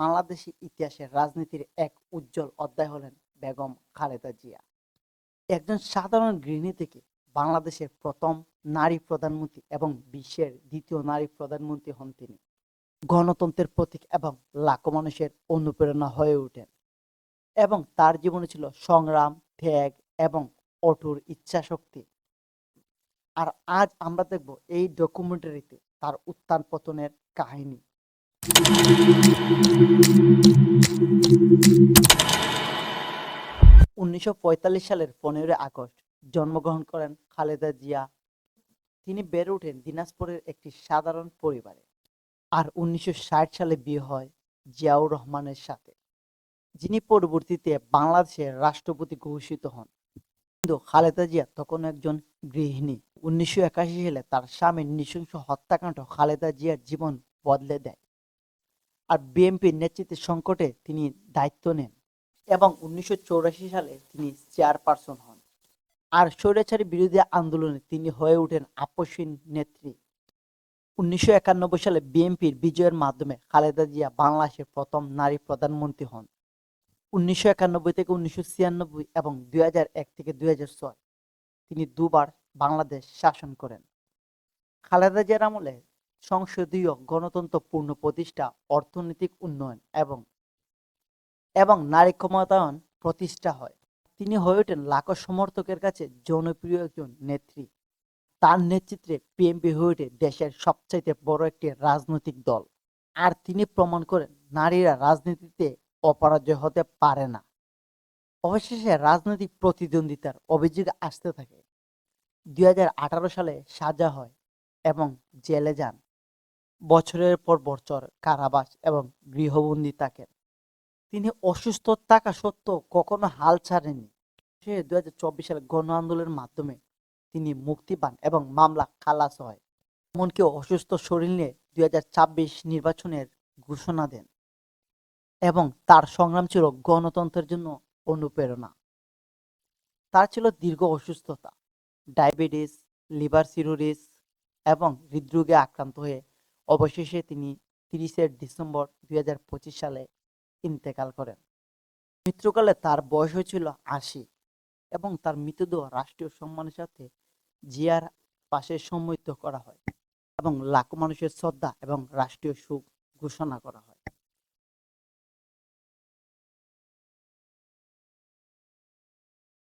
বাংলাদেশের ইতিহাসের রাজনীতির এক উজ্জ্বল অধ্যায় হলেন বেগম খালেদা জিয়া। একজন সাধারণ গৃহিণী থেকে বাংলাদেশের প্রথম নারী প্রধানমন্ত্রী এবং বিশ্বের দ্বিতীয় নারী প্রধানমন্ত্রী হন তিনি। গণতন্ত্রের প্রতীক এবং লাখো মানুষের অনুপ্রেরণা হয়ে ওঠেন এবং তার জীবনে ছিল সংগ্রাম, ত্যাগ এবং অটুট ইচ্ছাশক্তি। আর আজ আমরা দেখব এই ডকুমেন্টারিতে তার উত্থান পতনের কাহিনী। ১৯৪৫ সালের ১৫ই আগস্ট জন্মগ্রহণ করেন খালেদা জিয়া। তিনি বেড়ে ওঠেন দিনাজপুরের একটি সাধারণ পরিবারে। আর ১৯৬০ সালে বিয়ে হয় জিয়াউর রহমানের সাথে, যিনি পরবর্তীতে বাংলাদেশের রাষ্ট্রপতি ঘোষিত হন। কিন্তু খালেদা জিয়া তখন একজন গৃহিণী। ১৯৮১ সালে তার স্বামীর নৃশংস হত্যাকাণ্ড খালেদা জিয়ার জীবন বদলে দেয়। আর বিএনপির নেতৃত্বে সংকটে তিনি দায়িত্ব নেন এবং ১৯৮৪ সালে তিনি চেয়ারপারসন হন। আর স্বৈরাচারী বিরোধী আন্দোলনে তিনি হয়ে ওঠেন আপসহীন নেত্রী। ১৯৯১ সালে বিএনপির বিজয়ের মাধ্যমে খালেদা জিয়া বাংলাদেশের প্রথম নারী প্রধানমন্ত্রী হন। ১৯৯১ থেকে ১৯৯৬ এবং ২০০১ থেকে ২০০৬ তিনি দুবার বাংলাদেশ শাসন করেন। খালেদা জিয়ার আমলে সংসদীয় গণতন্ত্র পূর্ণ প্রতিষ্ঠা, অর্থনৈতিক উন্নয়ন এবং নারী ক্ষমতায়ন প্রতিষ্ঠা হয়। তিনি হয়ে ওঠেন লাখো সমর্থকের কাছে জনপ্রিয় একজন নেত্রী। তার নেতৃত্বে বিএনপি হয়ে ওঠে দেশের সবচাইতে বড় একটি রাজনৈতিক দল। আর তিনি প্রমাণ করেন নারীরা রাজনীতিতে অপরাজয় হতে পারে না। অবশেষে রাজনৈতিক প্রতিদ্বন্দ্বিতার অভিযোগ আসতে থাকে। ২০১৮ সালে সাজা হয় এবং জেলে যান। বছরের পর বছর কারাবাস এবং গৃহবন্দী থাকেন। তিনি অসুস্থ থাকা সত্ত্বেও কখনো হাল ছাড়েননি। ২০২৪ সালে গণ আন্দোলনের মাধ্যমে তিনি মুক্তি পান এবং মামলা খালাস হয়। এমনকি অসুস্থ শরীর নিয়ে ২০২৬ নির্বাচনের ঘোষণা দেন এবং তার সংগ্রাম ছিল গণতন্ত্রের জন্য অনুপ্রেরণা। তার ছিল দীর্ঘ অসুস্থতা, ডায়াবেটিস, লিভার সিরোসিস এবং হৃদরোগে আক্রান্ত হয়ে অবশেষে তিনি ৩০ ডিসেম্বর ২০২৫ সালে ইন্তেকাল করেন। মৃত্যুকালে তার বয়স হয়েছিল ৮০ এবং তার মৃতদেহ রাষ্ট্রীয় সম্মানের সাথে জিয়ার পাশে সমাহিত করা হয় এবং লাখো মানুষের শ্রদ্ধা এবং রাষ্ট্রীয় শোক ঘোষণা করা হয়।